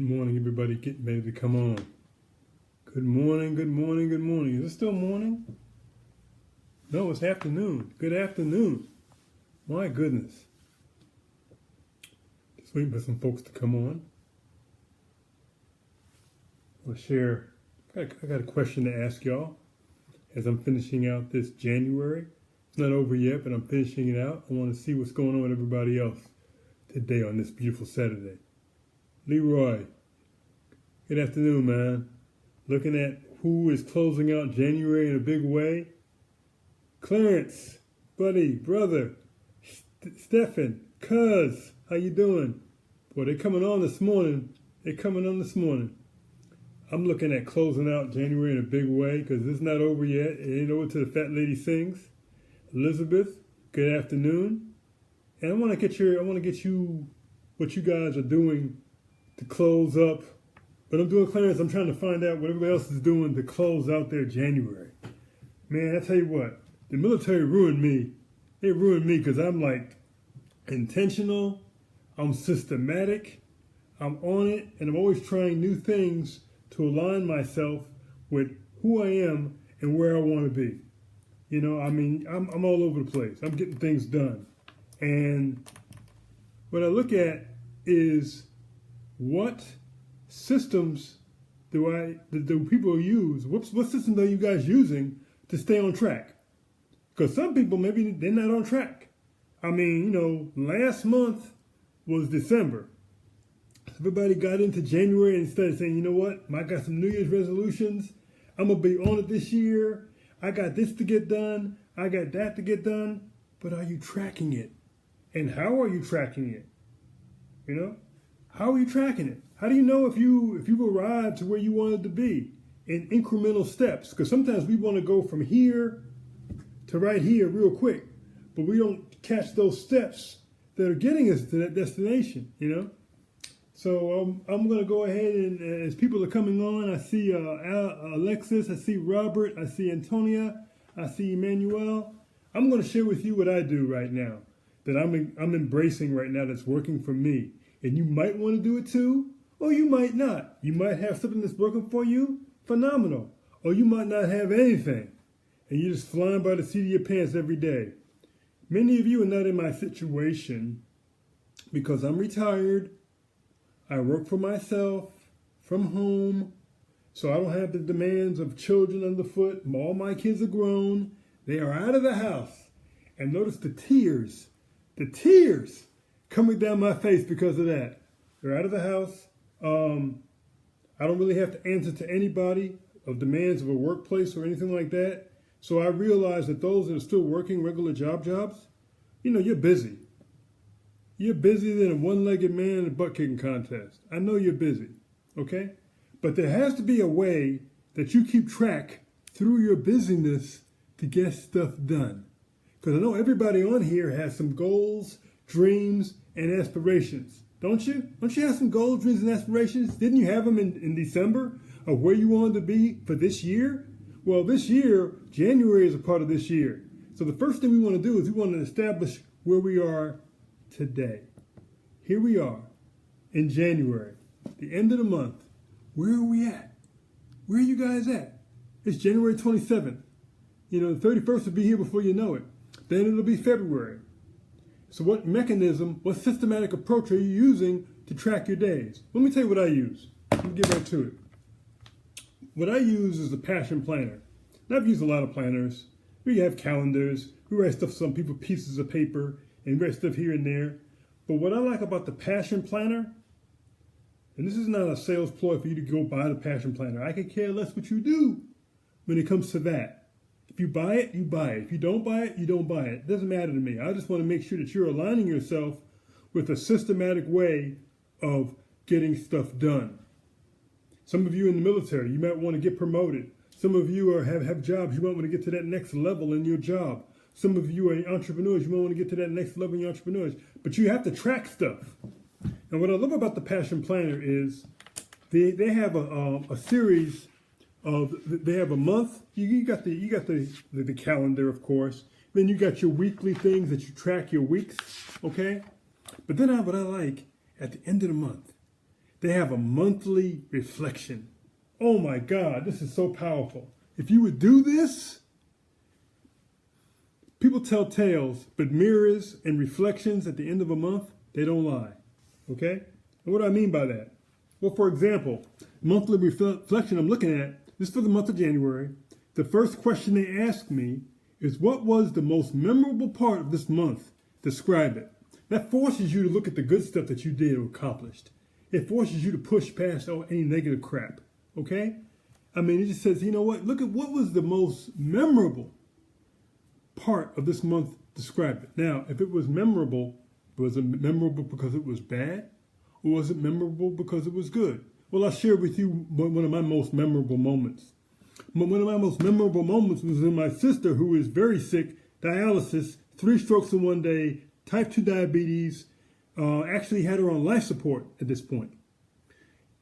Good morning, everybody. Getting ready to come on. Good morning, good morning, good morning. Is it still morning? No, it's afternoon. Good afternoon. My goodness. Just waiting for some folks to come on. I'll share. I got a question to ask y'all as I'm finishing out this January. It's not over yet, but I'm finishing it out. I want to see what's going on with everybody else today on this beautiful Saturday. Leroy, good afternoon, man. Looking at who is closing out January in a big way. Clarence, buddy, brother, Stephen, cuz, how you doing? Boy, they're coming on this morning. I'm looking at closing out January in a big way because it's not over yet. It ain't over till the fat lady sings. Elizabeth, good afternoon. And I want to get you what you guys are doing to close up. But I'm doing, Clarence, I'm trying to find out what everybody else is doing to close out their January. Man, I tell you what, the military ruined me. They ruined me because I'm like intentional, I'm systematic, I'm on it, and I'm always trying new things to align myself with who I am and where I want to be. You know, I mean, I'm all over the place. I'm getting things done. And what I look at is what systems do people use? What systems are you guys using to stay on track? Because some people, maybe they're not on track. I mean, you know, last month was December. Everybody got into January and started saying, you know what? I got some New Year's resolutions. I'm going to be on it this year. I got this to get done. I got that to get done. But are you tracking it? And how are you tracking it? You know? How are you tracking it? How do you know if you've arrived to where you wanted to be in incremental steps? Because sometimes we want to go from here to right here real quick, but we don't catch those steps that are getting us to that destination, you know? So I'm going to go ahead and as people are coming on, I see Alexis, I see Robert, I see Antonia, I see Emmanuel. I'm going to share with you what I do right now that I'm embracing right now that's working for me. And you might want to do it too, or you might not. You might have something that's working for you, phenomenal. Or you might not have anything, and you're just flying by the seat of your pants every day. Many of you are not in my situation because I'm retired. I work for myself from home, so I don't have the demands of children underfoot. All my kids are grown. They are out of the house. And notice the tears coming down my face because of that. They're out of the house. I don't really have to answer to anybody of demands of a workplace or anything like that. So I realize that those that are still working regular jobs, you know, you're busy. You're busier than a one-legged man in a butt-kicking contest. I know you're busy, okay? But there has to be a way that you keep track through your busyness to get stuff done. Because I know everybody on here has some goals, dreams, and aspirations. Don't you? Don't you have some goals, dreams, and aspirations? Didn't you have them in December of where you wanted to be for this year? Well, this year, January is a part of this year. So the first thing we want to do is we want to establish where we are today. Here we are in January, the end of the month. Where are we at? Where are you guys at? It's January 27th. You know, the 31st will be here before you know it. Then it'll be February. So what mechanism, what systematic approach are you using to track your days? Let me tell you what I use. Let me get right to it. What I use is a passion planner. And I've used a lot of planners. We have calendars. We write stuff on pieces of paper and write stuff here and there. But what I like about the passion planner, and this is not a sales ploy for you to go buy the passion planner. I could care less what you do when it comes to that. If you buy it, you buy it. If you don't buy it, you don't buy it. It doesn't matter to me. I just want to make sure that you're aligning yourself with a systematic way of getting stuff done. Some of you in the military, you might want to get promoted. Some of you have jobs. You might want to get to that next level in your job. Some of you are entrepreneurs. You might want to get to that next level in your entrepreneurs. But you have to track stuff. And what I love about the Passion Planner is they have a series they have a month. You got the calendar, of course. Then you got your weekly things that you track your weeks, okay? But then what I like at the end of the month, they have a monthly reflection. Oh my God, this is so powerful. If you would do this, people tell tales, but mirrors and reflections at the end of a month, they don't lie. Okay? And what do I mean by that? Well, for example, monthly reflection I'm looking at, this is for the month of January. The first question they asked me is, what was the most memorable part of this month? Describe it. That forces you to look at the good stuff that you did or accomplished. It forces you to push past any negative crap. Okay? I mean, it just says, you know what? Look at what was the most memorable part of this month. Describe it. Now, if it was memorable, was it memorable because it was bad? Or was it memorable because it was good? Well, I'll share with you one of my most memorable moments. One of my most memorable moments was when my sister, who is very sick, dialysis, 3 strokes in one day, type 2 diabetes, actually had her on life support at this point.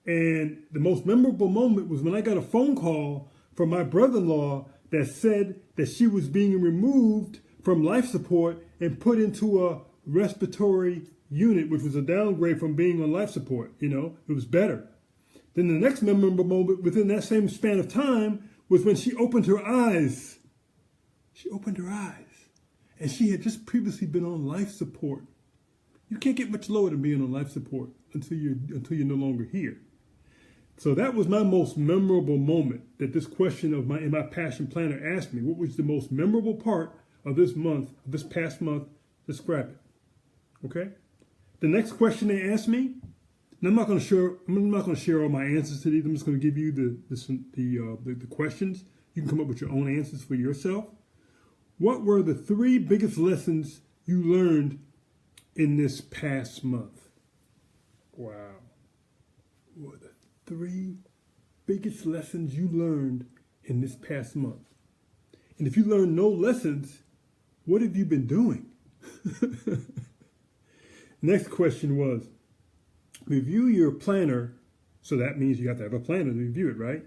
And the most memorable moment was when I got a phone call from my brother-in-law that said that she was being removed from life support and put into a respiratory unit, which was a downgrade from being on life support. You know, it was better. Then the next memorable moment within that same span of time was when she opened her eyes. She opened her eyes. And she had just previously been on life support. You can't get much lower than being on life support until you're no longer here. So that was my most memorable moment that this question in my passion planner asked me. What was the most memorable part of this month, of this past month? Describe it. Okay? The next question they asked me, and I'm not going to share all my answers to these. I'm just going to give you the questions. You can come up with your own answers for yourself. What were the 3 biggest lessons you learned in this past month? Wow. What were the 3 biggest lessons you learned in this past month? And if you learned no lessons, what have you been doing? Next question was, review your planner. So that means you have to have a planner to review it, right?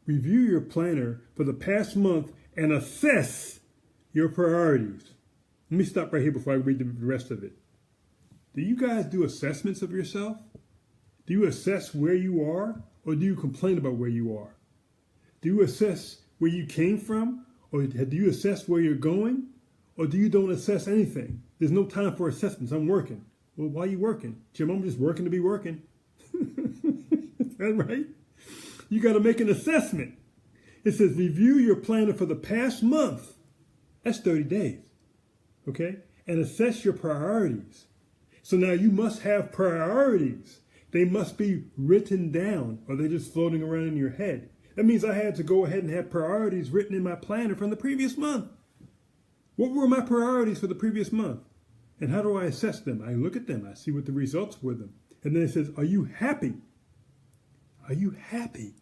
Review your planner for the past month and assess your priorities. Let me stop right here before I read the rest of it. Do you guys do assessments of yourself? Do you assess where you are, or do you complain about where you are? Do you assess where you came from, or do you assess where you're going, or do you don't assess anything? There's no time for assessments. I'm working. Well, why are you working? Jim, I'm just working to be working. Is that right? You got to make an assessment. It says review your planner for the past month. That's 30 days. Okay? And assess your priorities. So now you must have priorities. They must be written down, or they're just floating around in your head. That means I had to go ahead and have priorities written in my planner from the previous month. What were my priorities for the previous month? And how do I assess them? I look at them. I see what the results were them. And then it says, are you happy? Are you happy?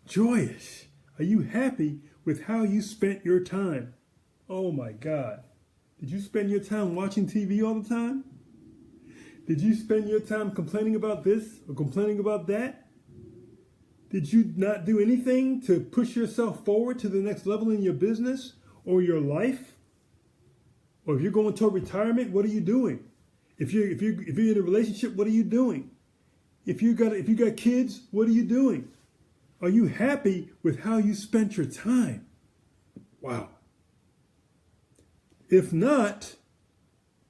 Joyous? Are you happy with how you spent your time? Oh my God. Did you spend your time watching TV all the time? Did you spend your time complaining about this or complaining about that? Did you not do anything to push yourself forward to the next level in your business or your life? Or if you're going toward retirement, what are you doing? If you're in a relationship, what are you doing? If you got kids, what are you doing? Are you happy with how you spent your time? Wow. If not,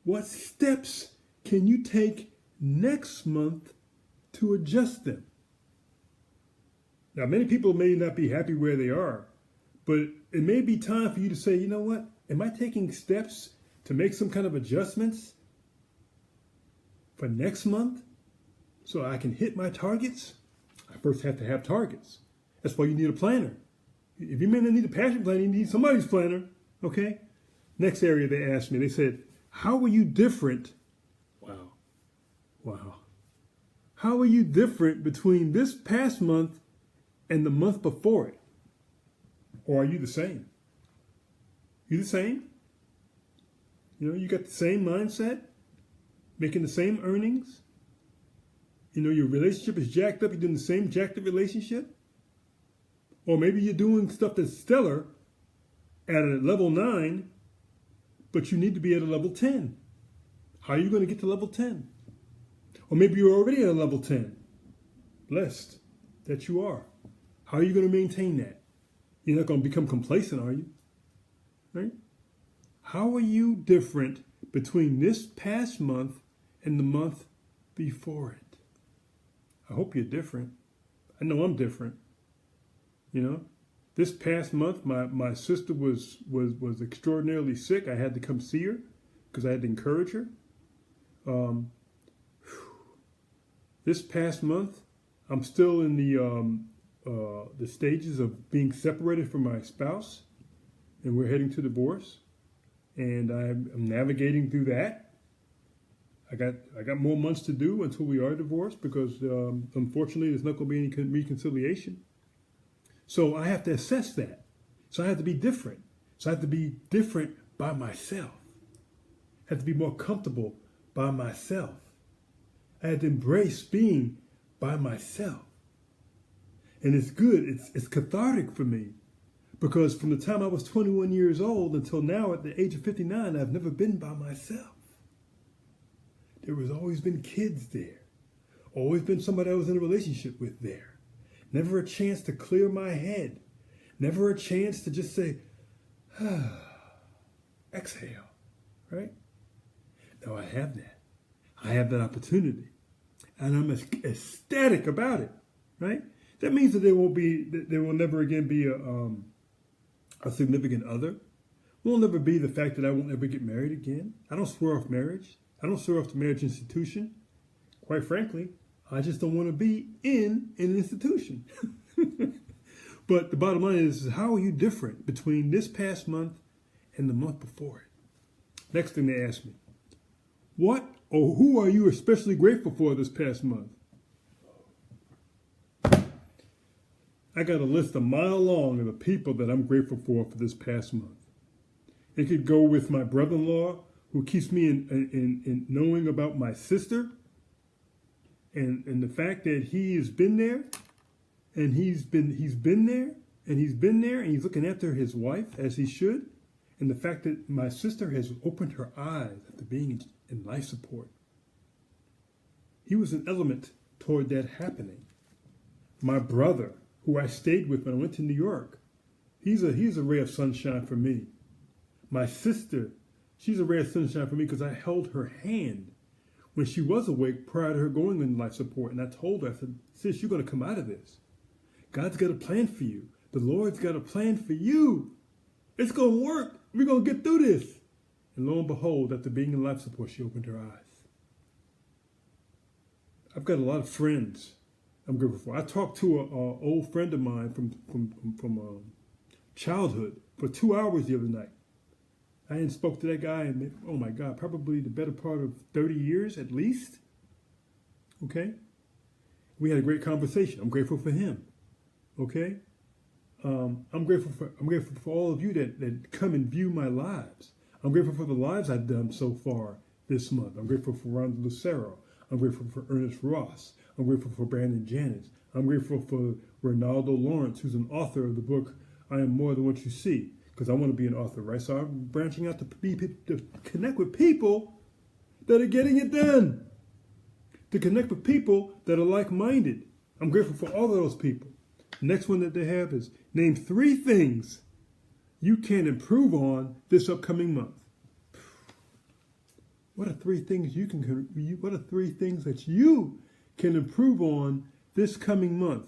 what steps can you take next month to adjust them? Now, many people may not be happy where they are, but it may be time for you to say, you know what? Am I taking steps to make some kind of adjustments for next month so I can hit my targets? I first have to have targets. That's why you need a planner. If you may not need a passion planner, you need somebody's planner. Okay? Next area they asked me, they said, how are you different? Wow. How are you different between this past month and the month before it? Or are you the same? You the same? You know, you got the same mindset, making the same earnings. You know, your relationship is jacked up. You're doing the same jacked up relationship. Or maybe you're doing stuff that's stellar at a level 9, but you need to be at a level 10. How are you going to get to level 10? Or maybe you're already at a level 10. blessed that you are. How are you going to maintain that? You're not going to become complacent, are you? Right? How are you different between this past month and the month before it? I hope you're different. I know I'm different. You know, this past month, my sister was extraordinarily sick. I had to come see her because I had to encourage her. This past month, I'm still in the stages of being separated from my spouse, and we're heading to divorce. And I'm navigating through that. I got more months to do until we are divorced because unfortunately there's not going to be any reconciliation. So I have to assess that. So I have to be different. So I have to be different by myself. I have to be more comfortable by myself. I had to embrace being by myself. And it's good. It's cathartic for me because from the time I was 21 years old until now at the age of 59, I've never been by myself. There has always been kids there. Always been somebody I was in a relationship with there. Never a chance to clear my head. Never a chance to just say, exhale, right? Now I have that. I have that opportunity. And I'm ecstatic about it, right? That means that there will never again be a significant other. Will never be the fact that I won't ever get married again. I don't swear off marriage. I don't swear off the marriage institution. Quite frankly, I just don't want to be in an institution. But the bottom line is, how are you different between this past month and the month before it? Next thing they ask me, what or who are you especially grateful for this past month? I got a list a mile long of the people that I'm grateful for this past month. It could go with my brother-in-law, who keeps me in knowing about my sister, and the fact that he has been there, and he's been there, and he's looking after his wife as he should, and the fact that my sister has opened her eyes after being in life support. He was an element toward that happening. My brother, who I stayed with when I went to New York, he's a ray of sunshine for me. My sister, she's a ray of sunshine for me because I held her hand when she was awake prior to her going in life support. And I told her, I said, sis, you're going to come out of this. God's got a plan for you. The Lord's got a plan for you. It's going to work. We're going to get through this. And lo and behold, after being in life support, she opened her eyes. I've got a lot of friends I'm grateful for. I talked to an old friend of mine from childhood for 2 hours the other night. I hadn't spoke to that guy in, oh my God, probably the better part of 30 years at least. Okay? We had a great conversation. I'm grateful for him. Okay? I'm grateful for all of you that come and view my lives. I'm grateful for the lives I've done so far this month. I'm grateful for Rhonda Lucero. I'm grateful for Ernest Ross. I'm grateful for Brandon Janis. I'm grateful for Ronaldo Lawrence, who's an author of the book, I Am More Than What You See, because I want to be an author, right? So I'm branching out to connect with people that are getting it done, to connect with people that are like-minded. I'm grateful for all of those people. The next one that they have is name 3 things you can improve on this upcoming month. What are 3 things what are 3 things that you can improve on this coming month?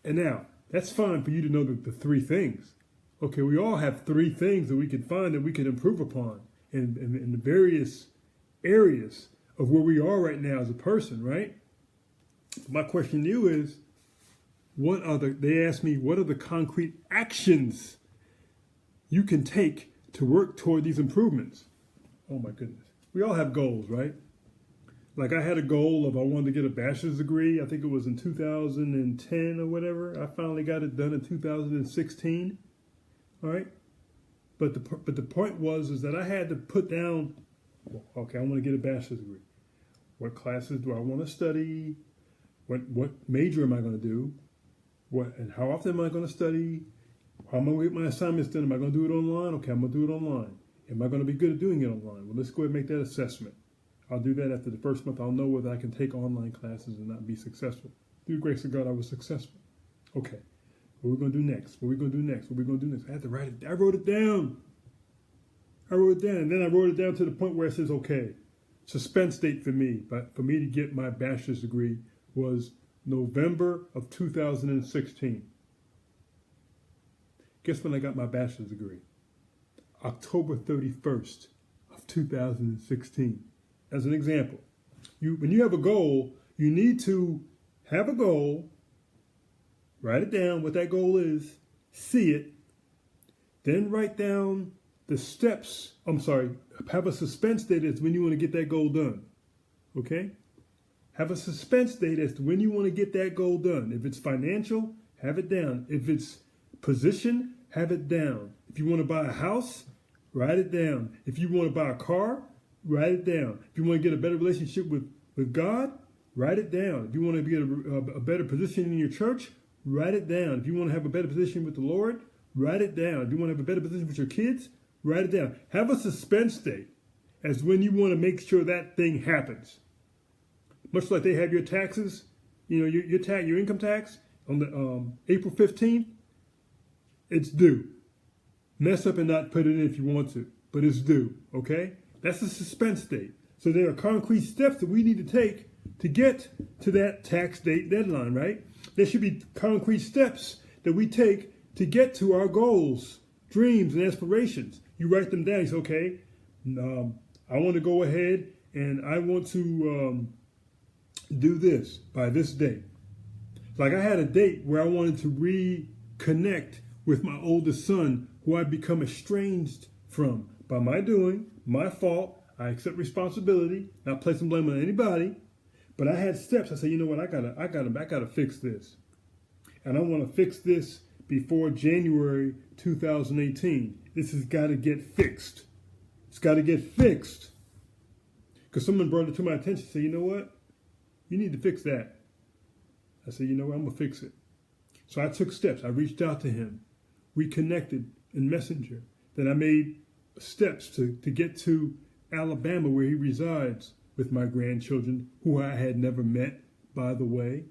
And now, that's fine for you to know the 3 things. Okay, we all have 3 things that we can find that we can improve upon in the various areas of where we are right now as a person, right? My question to you is, they asked me, what are the concrete actions you can take to work toward these improvements? Oh my goodness. We all have goals, right? Like I had a goal of I wanted to get a bachelor's degree. I think it was in 2010 or whatever. I finally got it done in 2016. All right. But the point was that I had to put down, okay, I want to get a bachelor's degree. What classes do I want to study? What major am I going to do? And how often am I going to study? How am I going to get my assignments done? Am I going to do it online? Okay, I'm going to do it online. Am I going to be good at doing it online? Well, let's go ahead and make that assessment. I'll do that after the first month. I'll know whether I can take online classes and not be successful. Through the grace of God, I was successful. Okay, what are we going to do next? What are we going to do next? What are we going to do next? I had to write it. I wrote it down. And then I wrote it down to the point where it says, okay, suspense date for me, but for me to get my bachelor's degree was November of 2016. Guess when I got my bachelor's degree? October 31st of 2016. As an example, when you have a goal, you need to have a goal, write it down, what that goal is, see it, then write down the steps. Have a suspense date as when you want to get that goal done. Okay? Have a suspense date as to when you want to get that goal done. If it's financial, have it down. If it's position, have it down. If you want to buy a house, write it down. If you want to buy a car, write it down. If you want to get a better relationship with God, write it down. If you want to get a better position in your church, write it down. If you want to have a better position with the Lord, write it down. If you want to have a better position with your kids, write it down. Have a suspense date as when you want to make sure that thing happens. Much like they have your taxes, your income tax on the April 15th, it's due. Mess up and not put it in if you want to, but it's due, okay? That's a suspense date. So there are concrete steps that we need to take to get to that tax date deadline, right? There should be concrete steps that we take to get to our goals, dreams, and aspirations. You write them down. You say, okay, I want to go ahead and I want to do this by this date. Like I had a date where I wanted to reconnect with my oldest son, who I'd become estranged from by my doing, my fault. I accept responsibility, not placing blame on anybody. But I had steps. I said, you know what? I gotta fix this, and I want to fix this before January 2018. This has got to get fixed. It's got to get fixed. Because someone brought it to my attention. Said, you know what? You need to fix that. I said, you know what? I'm gonna fix it. So I took steps. I reached out to him. We connected in Messenger. Then I made steps to get to Alabama, where he resides, with my grandchildren, who I had never met, by the way.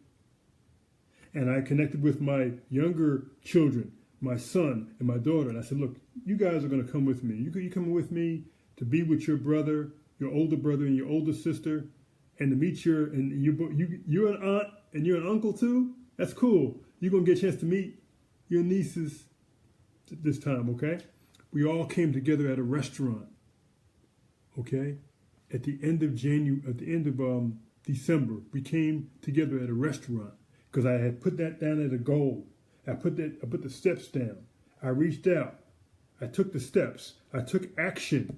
And I connected with my younger children, my son and my daughter. And I said, look, you guys are going to come with me. You coming with me to be with your brother, your older brother and your older sister, and to meet you're an aunt and you're an uncle too? That's cool. You're going to get a chance to meet your nieces this time, okay? We all came together at a restaurant, okay? At the end of December, we came together at a restaurant because I had put that down as a goal. I put the steps down. I reached out. I took the steps. I took action,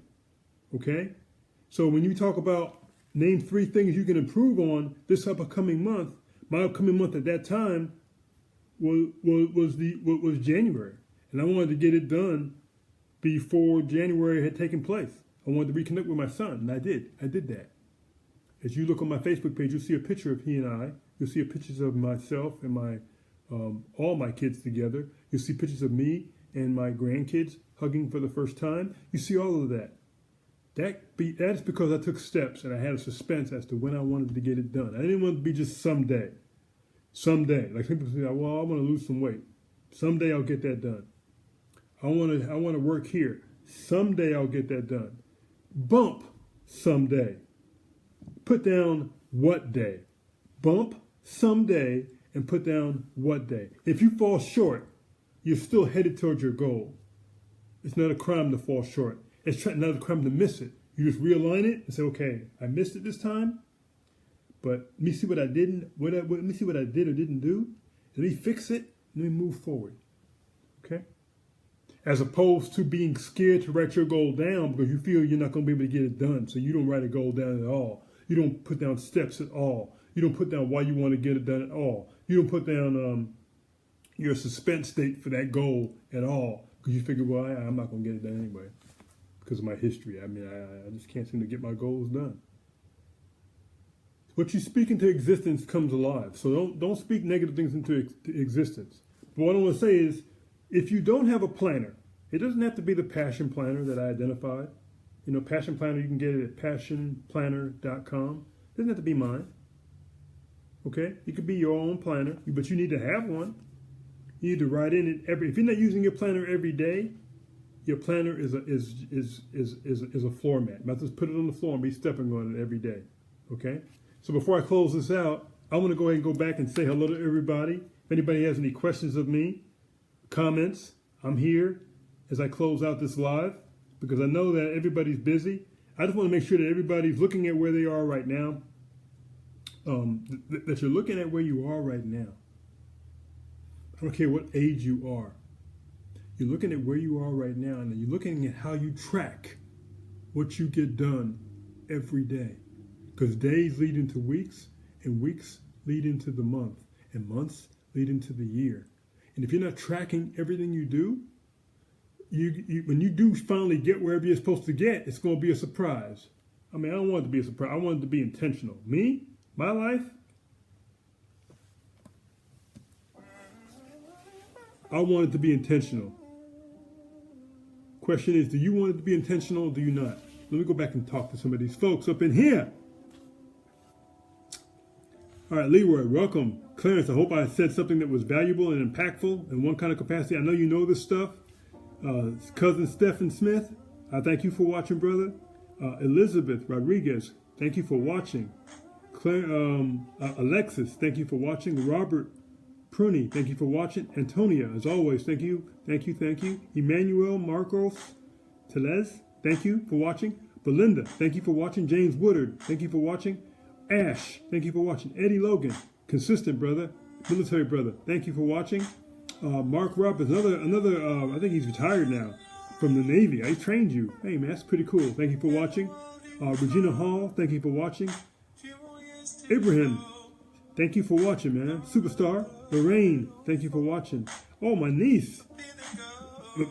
okay? So when you talk about name 3 things you can improve on this upcoming month, my upcoming month at that time was January. And I wanted to get it done before January had taken place. I wanted to reconnect with my son, and I did. I did that. As you look on my Facebook page, you'll see a picture of he and I. You'll see pictures of myself and my all my kids together. You'll see pictures of me and my grandkids hugging for the first time. You see all of that. That's because I took steps and I had a suspense as to when I wanted to get it done. I didn't want it to be just someday. Someday. Like people say, well, I want to lose some weight. Someday I'll get that done. I want to work here. Someday I'll get that done. Bump someday. Put down what day. Bump someday and put down what day. If you fall short, you're still headed towards your goal. It's not a crime to fall short. It's not a crime to miss it. You just realign it and say, okay, I missed it this time, but let me see what I did or didn't do. Let me fix it. Let me move forward. Okay? As opposed to being scared to write your goal down because you feel you're not going to be able to get it done. So you don't write a goal down at all. You don't put down steps at all. You don't put down why you want to get it done at all. You don't put down your suspense date for that goal at all because you figure, well, I'm not going to get it done anyway because of my history. I mean, I just can't seem to get my goals done. What you speak into existence comes alive. So don't speak negative things into existence. But what I want to say is, if you don't have a planner, it doesn't have to be the passion planner that I identified. You know, Passion Planner, you can get it at passionplanner.com. Doesn't have to be mine. Okay? It could be your own planner, but you need to have one. You need to write in it if you're not using your planner every day, your planner is a floor mat. You might just put it on the floor and be stepping on it every day. Okay? So before I close this out, I want to go ahead and go back and say hello to everybody. If anybody has any questions of me, comments, I'm here as I close out this live because I know that everybody's busy. I just want to make sure that everybody's looking at where they are right now, that you're looking at where you are right now. I don't care what age you are. You're looking at where you are right now, and you're looking at how you track what you get done every day. Because days lead into weeks, and weeks lead into the month, and months lead into the year. And if you're not tracking everything you do, when you do finally get wherever you're supposed to get, it's going to be a surprise. I mean, I don't want it to be a surprise. I want it to be intentional. Me, my life, I want it to be intentional. Question is, do you want it to be intentional or do you not? Let me go back and talk to some of these folks up in here. All right, Leroy, welcome. Clarence, I hope I said something that was valuable and impactful in one kind of capacity. I know you know this stuff. Cousin Stephen Smith, I thank you for watching, brother. Elizabeth Rodriguez, thank you for watching. Alexis, thank you for watching. Robert Pruney, thank you for watching. Antonia, as always, thank you. Emmanuel Marcos Telez, thank you for watching. Belinda, thank you for watching. James Woodard, thank you for watching. Ash, thank you for watching. Eddie Logan, consistent brother, military brother, thank you for watching. Mark Roberts, another I think he's retired now from the Navy. I trained you. Hey man, that's pretty cool. Thank you for watching. Regina Hall, thank you for watching. Ibrahim, thank you for watching, man. Superstar. Lorraine, thank you for watching. Oh, my niece,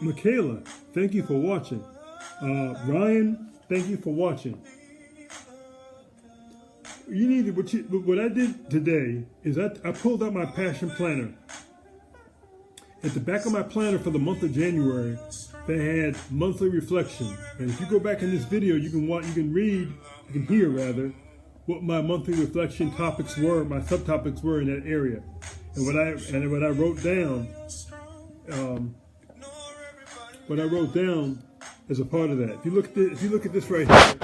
Michaela, thank you for watching. Ryan, thank you for watching. You need to, what I did today is I pulled out my Passion Planner. At the back of my planner for the month of January, they had monthly reflection. And if you go back in this video, you can hear what my monthly reflection topics were, my subtopics were in that area. And what I wrote down as a part of that. If you look at this right here,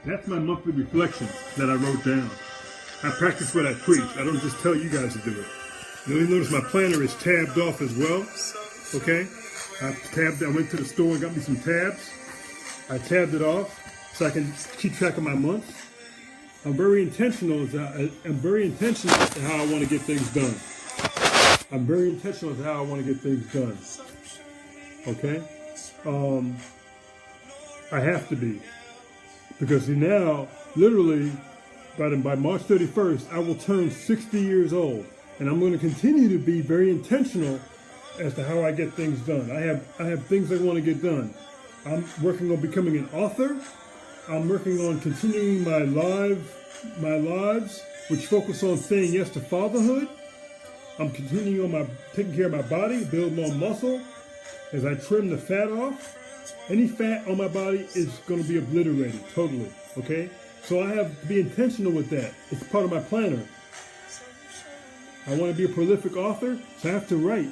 that's my monthly reflection that I wrote down. I practice what I preach. I don't just tell you guys to do it. You'll notice my planner is tabbed off as well. Okay? I went to the store and got me some tabs. I tabbed it off so I can keep track of my months. I'm very intentional as to how I want to get things done. Okay? I have to be. Because now, literally, by March 31st, I will turn 60 years old. And I'm going to continue to be very intentional as to how I get things done. I have things I want to get done. I'm working on becoming an author. I'm working on continuing my lives, which focus on saying yes to fatherhood. I'm continuing on taking care of my body, build more muscle as I trim the fat off. Any fat on my body is going to be obliterated totally, okay? So I have to be intentional with that. It's part of my planner. I want to be a prolific author, so I have to write.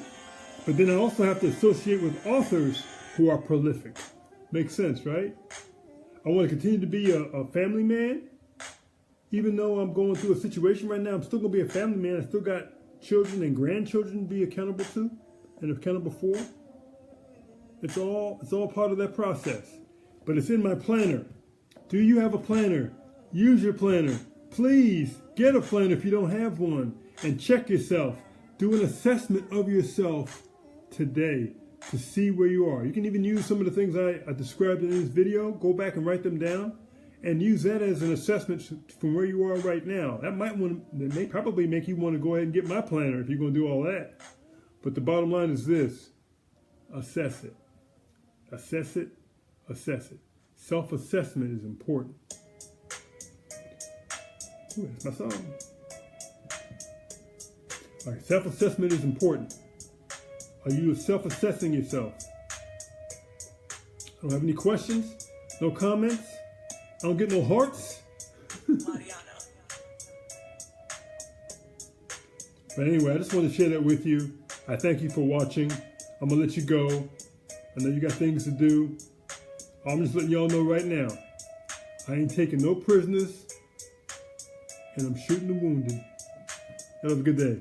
But then I also have to associate with authors who are prolific. Makes sense, right? I want to continue to be a family man. Even though I'm going through a situation right now, I'm still going to be a family man. I still got children and grandchildren to be accountable to and accountable for. It's all part of that process. But it's in my planner. Do you have a planner? Use your planner. Please get a planner if you don't have one. And check yourself. Do an assessment of yourself today to see where you are. You can even use some of the things I described in this video. Go back and write them down and use that as an assessment from where you are right now. That may probably make you want to go ahead and get my planner if you're going to do all that. But the bottom line is this. Assess it. Assess it. Assess it. Self-assessment is important. Ooh, that's my song. All right, self-assessment is important. Are you self-assessing yourself? I don't have any questions, no comments. I don't get no hearts. But anyway, I just want to share that with you. I thank you for watching. I'm going to let you go. I know you got things to do. I'm just letting y'all know right now. I ain't taking no prisoners. And I'm shooting the wounded. Have a good day.